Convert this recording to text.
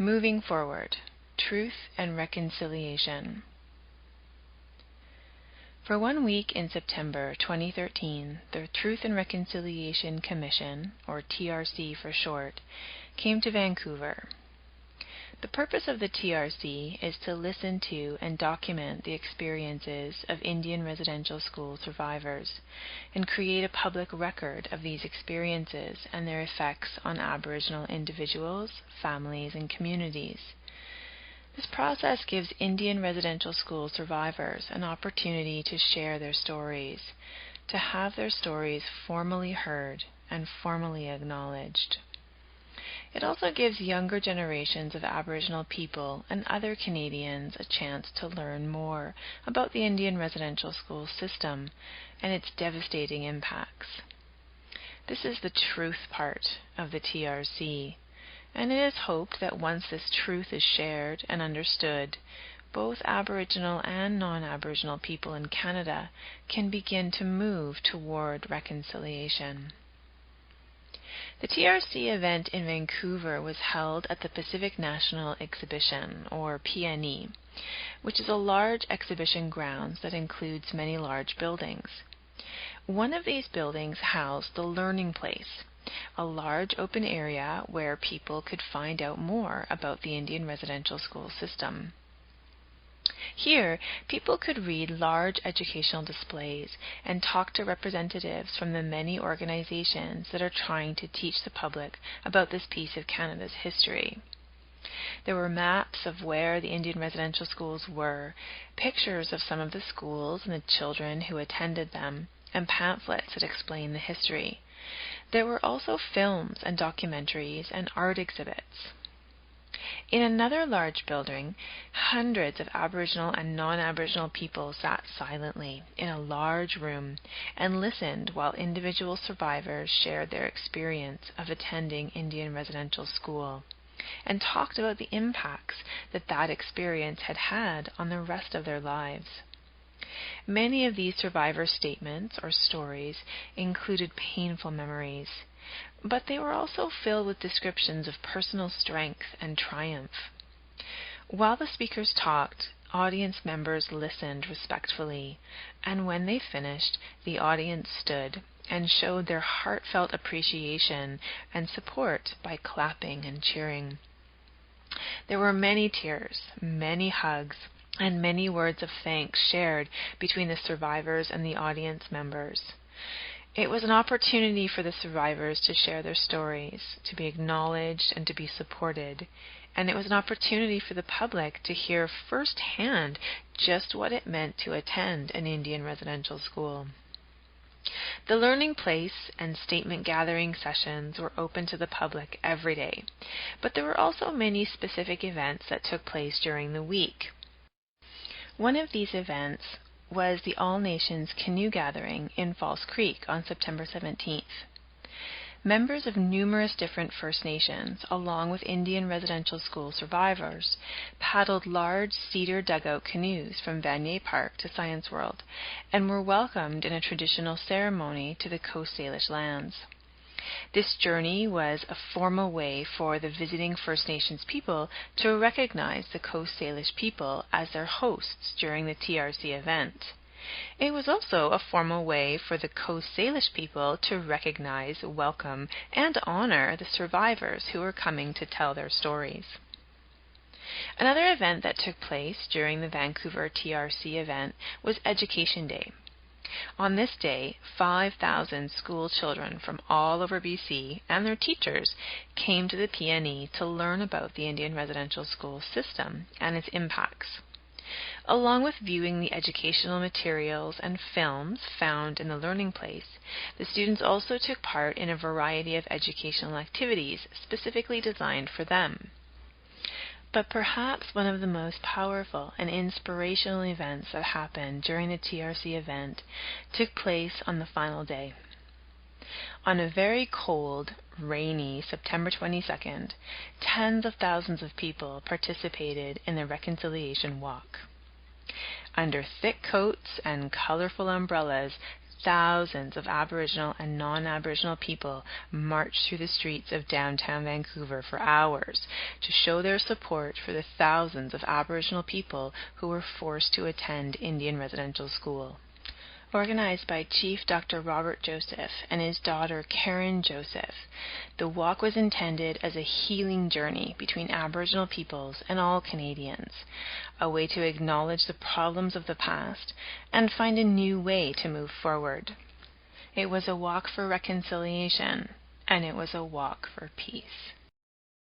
Moving forward, truth and reconciliation. For 1 week in September 2013, the Truth and Reconciliation Commission, or TRC for short, came to Vancouver. The purpose of the TRC is to listen to and document the experiences of Indian residential school survivors and create a public record of these experiences and their effects on Aboriginal individuals, families, and communities. This process gives Indian residential school survivors an opportunity to share their stories, to have their stories formally heard and formally acknowledged. It also gives younger generations of Aboriginal people and other Canadians a chance to learn more about the Indian residential school system and its devastating impacts. This is the truth part of the TRC, and it is hoped that once this truth is shared and understood, both Aboriginal and non-Aboriginal people in Canada can begin to move toward reconciliation. The TRC event in Vancouver was held at the Pacific National Exhibition, or PNE, which is a large exhibition grounds that includes many large buildings. One of these buildings housed the Learning Place, a large open area where people could find out more about the Indian residential school system. Here, people could read large educational displays and talk to representatives from the many organizations that are trying to teach the public about this piece of Canada's history. There were maps of where the Indian residential schools were, pictures of some of the schools and the children who attended them, and pamphlets that explained the history. There were also films and documentaries and art exhibits. In another large building, hundreds of Aboriginal and non-Aboriginal people sat silently in a large room and listened while individual survivors shared their experience of attending Indian residential school and talked about the impacts that experience had had on the rest of their lives. Many of these survivor statements or stories included painful memories, but they were also filled with descriptions of personal strength and triumph. While the speakers talked, audience members listened respectfully, and when they finished, the audience stood and showed their heartfelt appreciation and support by clapping and cheering. There were many tears, many hugs, and many words of thanks shared between the survivors and the audience members. It was an opportunity for the survivors to share their stories, to be acknowledged and to be supported, and it was an opportunity for the public to hear firsthand just what it meant to attend an Indian residential school. The Learning Place and statement gathering sessions were open to the public every day, but there were also many specific events that took place during the week. One of these events was the All Nations Canoe Gathering in False Creek on September 17th. Members of numerous different First Nations, along with Indian residential school survivors, paddled large cedar dugout canoes from Vanier Park to Science World and were welcomed in a traditional ceremony to the Coast Salish lands. This journey was a formal way for the visiting First Nations people to recognize the Coast Salish people as their hosts during the TRC event. It was also a formal way for the Coast Salish people to recognize, welcome, and honor the survivors who were coming to tell their stories. Another event that took place during the Vancouver TRC event was Education Day. On this day, 5,000 school children from all over BC and their teachers came to the PNE to learn about the Indian residential school system and its impacts. Along with viewing the educational materials and films found in the Learning Place, the students also took part in a variety of educational activities specifically designed for them. But perhaps one of the most powerful and inspirational events that happened during the TRC event took place on the final day. On a very cold, rainy September 22nd, tens of thousands of people participated in the Reconciliation Walk. Under thick coats and colorful umbrellas, thousands of Aboriginal and non-Aboriginal people marched through the streets of downtown Vancouver for hours to show their support for the thousands of Aboriginal people who were forced to attend Indian residential school. Organized by Chief Dr. Robert Joseph and his daughter Karen Joseph, the walk was intended as a healing journey between Aboriginal peoples and all Canadians, a way to acknowledge the problems of the past and find a new way to move forward. It was a walk for reconciliation, and it was a walk for peace.